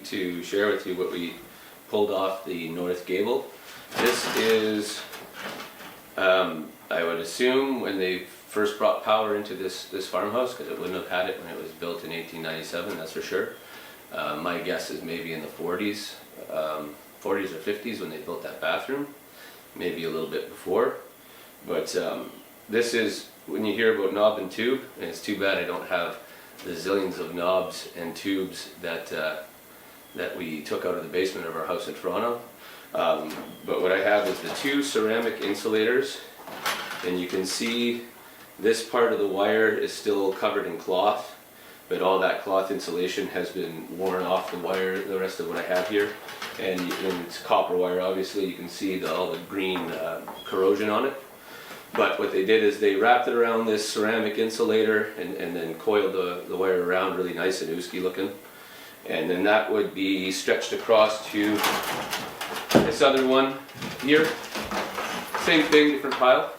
to share with you what we pulled off the north gable. This is, I would assume, when they first brought power into this farmhouse, because it wouldn't have had it when it was built in 1897, that's for sure. My guess is maybe in the 40s or 50s when they built that bathroom, maybe a little bit before. But this is, when you hear about knob and tube, and it's too bad I don't have the zillions of knobs and tubes that we took out of the basement of our house in Toronto. But what I have is the two ceramic insulators, and you can see this part of the wire is still covered in cloth, but all that cloth insulation has been worn off the wire, the rest of what I have here. And it's copper wire, obviously. You can see all the green corrosion on it. But what they did is they wrapped it around this ceramic insulator and then coiled the wire around really nice and oosky looking. And then that would be stretched across to this other one here. Same thing, different pile.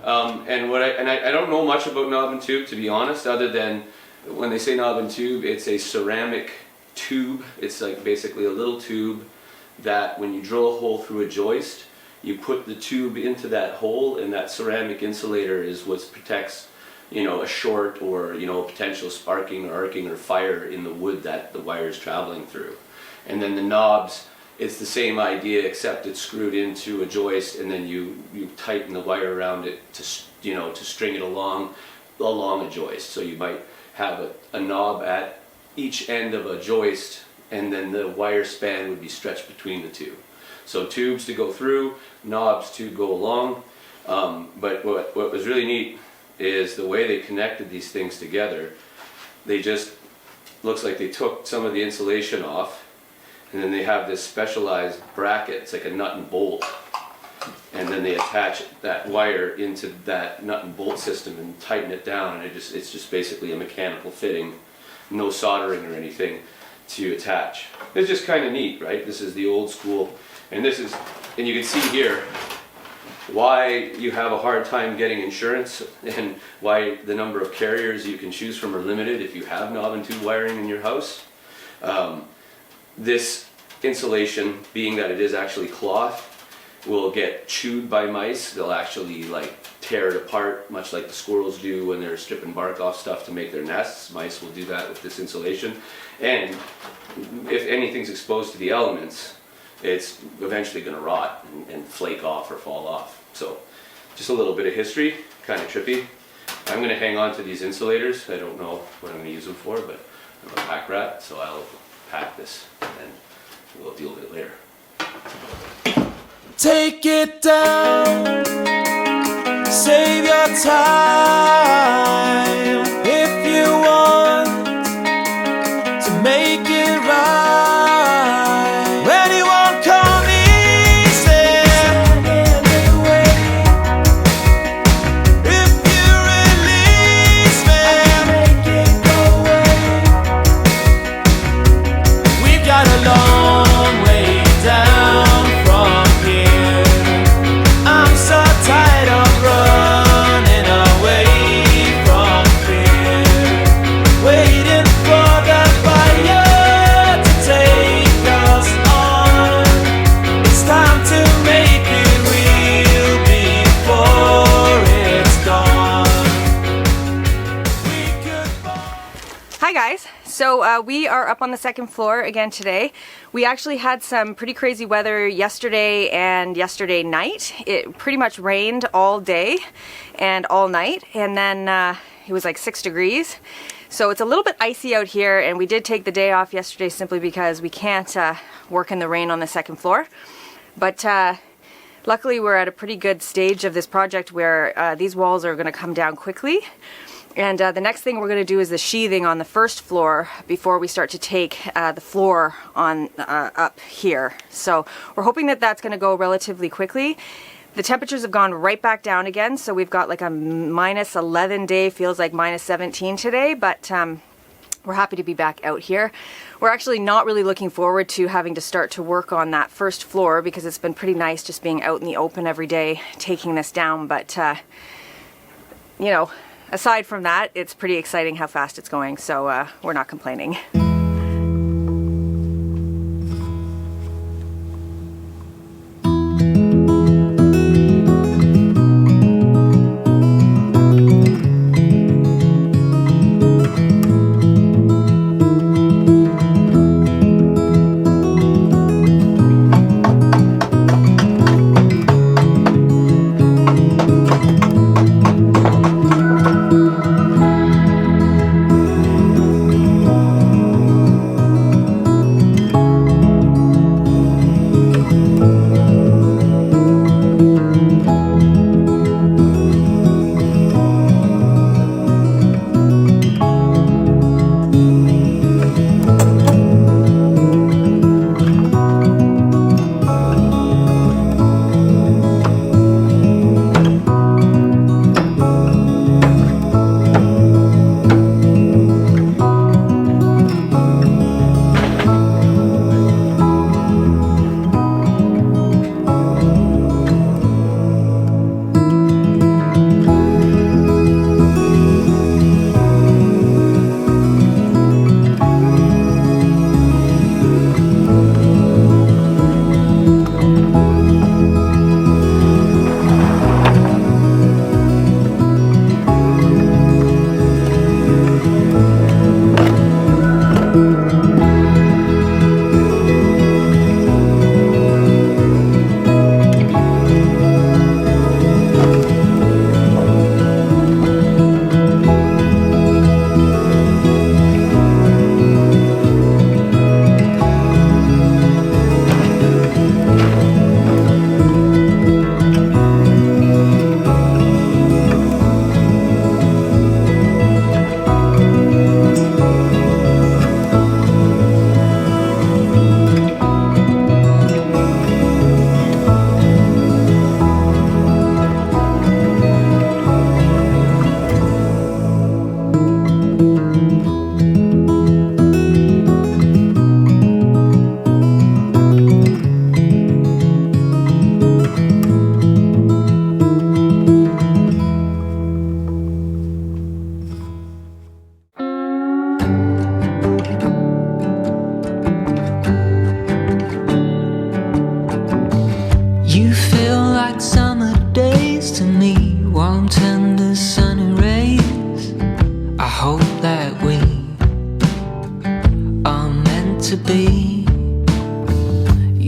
I don't know much about knob and tube, to be honest, other than when they say knob and tube, it's a ceramic tube. It's like basically a little tube that when you drill a hole through a joist, you put the tube into that hole, and that ceramic insulator is what protects, a short or, potential sparking or arcing or fire in the wood that the wire is traveling through. And then the knobs, it's the same idea, except it's screwed into a joist, and then you tighten the wire around it to string it along a joist. So you might have a knob at each end of a joist, and then the wire span would be stretched between the two. So tubes to go through, knobs to go along. But what was really neat is the way they connected these things together. They just, looks like they took some of the insulation off, and then they have this specialized bracket. It's like a nut and bolt, and then they attach that wire into that nut and bolt system and tighten it down, and it's just basically a mechanical fitting, no soldering or anything to attach. It's just kind of neat, right? This is the old school, and you can see here why you have a hard time getting insurance and why the number of carriers you can choose from are limited if you have knob and tube wiring in your house. This insulation, being that it is actually cloth, will get chewed by mice. They'll actually tear it apart, much like the squirrels do when they're stripping bark off stuff to make their nests. Mice will do that with this insulation. And if anything's exposed to the elements, it's eventually going to rot and flake off or fall off. So just a little bit of history, kind of trippy. I'm going to hang on to these insulators. I don't know what I'm going to use them for, but I'm a pack rat, so I'll pack this and we'll deal with it later. Take it down, save your time if you want to make it right. When it won't come easy, if you release me, make it go away. We've got a long way down from here. I'm so tired of running away from fear, waiting for the fire to take us on. It's time to make it real before it's gone. We could Hi guys, so we are up on the second floor again today. We actually had some pretty crazy weather yesterday and yesterday night. It pretty much rained all day and all night, and then it was like 6 degrees. So it's a little bit icy out here, and we did take the day off yesterday simply because we can't work in the rain on the second floor. But luckily we're at a pretty good stage of this project where these walls are going to come down quickly. And the next thing we're going to do is the sheathing on the first floor before we start to take the floor on up here. So we're hoping that that's going to go relatively quickly. The temperatures have gone right back down again, so we've got like a -11 day, feels like -17 today, but we're happy to be back out here. We're actually not really looking forward to having to start to work on that first floor because it's been pretty nice just being out in the open every day taking this down, but you know, aside from that, it's pretty exciting how fast it's going, so we're not complaining.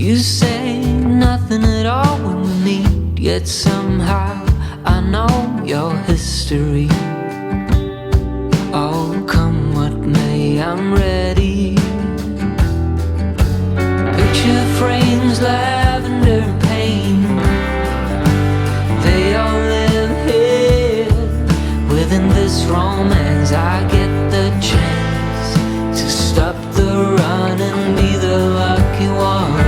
You say nothing at all when we meet, yet somehow I know your history. Oh, come what may, I'm ready. Picture frames, lavender and pain, they all live here within this romance. I get the chance to stop the run and be the lucky one.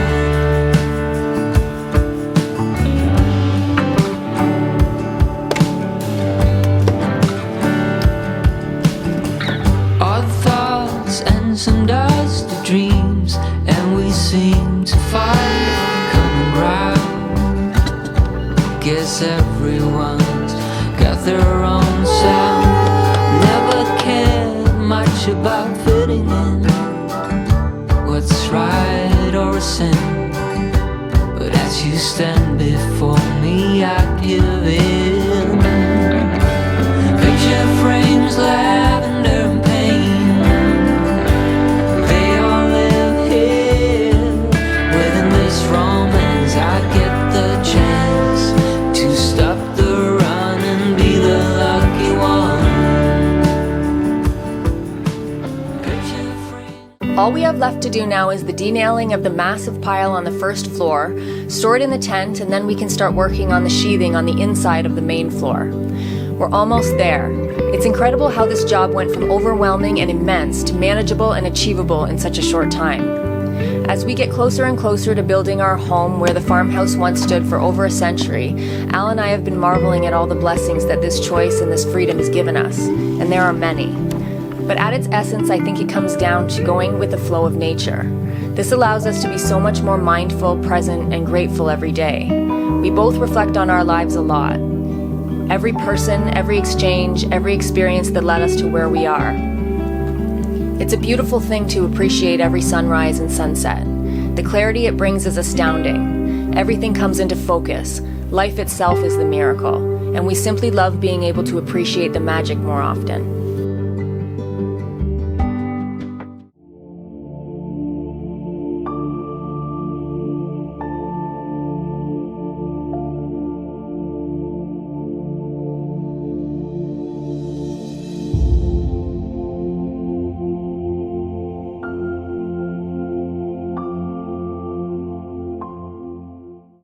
Some dusty dreams, and we seem to find common ground. Guess everyone's got their own sound. Never cared much about fitting in, what's right or a sin. But as you stand before me, I give in. Picture frames, lavender and pain, romance. I get the chance to stop the run and be the lucky one. All we have left to do now is the denailing of the massive pile on the first floor, store it in the tent, and then we can start working on the sheathing on the inside of the main floor. We're almost there. It's incredible how this job went from overwhelming and immense to manageable and achievable in such a short time. As we get closer and closer to building our home where the farmhouse once stood for over a century, Al and I have been marveling at all the blessings that this choice and this freedom has given us, and there are many. But at its essence, I think it comes down to going with the flow of nature. This allows us to be so much more mindful, present, and grateful every day. We both reflect on our lives a lot. Every person, every exchange, every experience that led us to where we are. It's a beautiful thing to appreciate every sunrise and sunset. The clarity it brings is astounding. Everything comes into focus. Life itself is the miracle, and we simply love being able to appreciate the magic more often.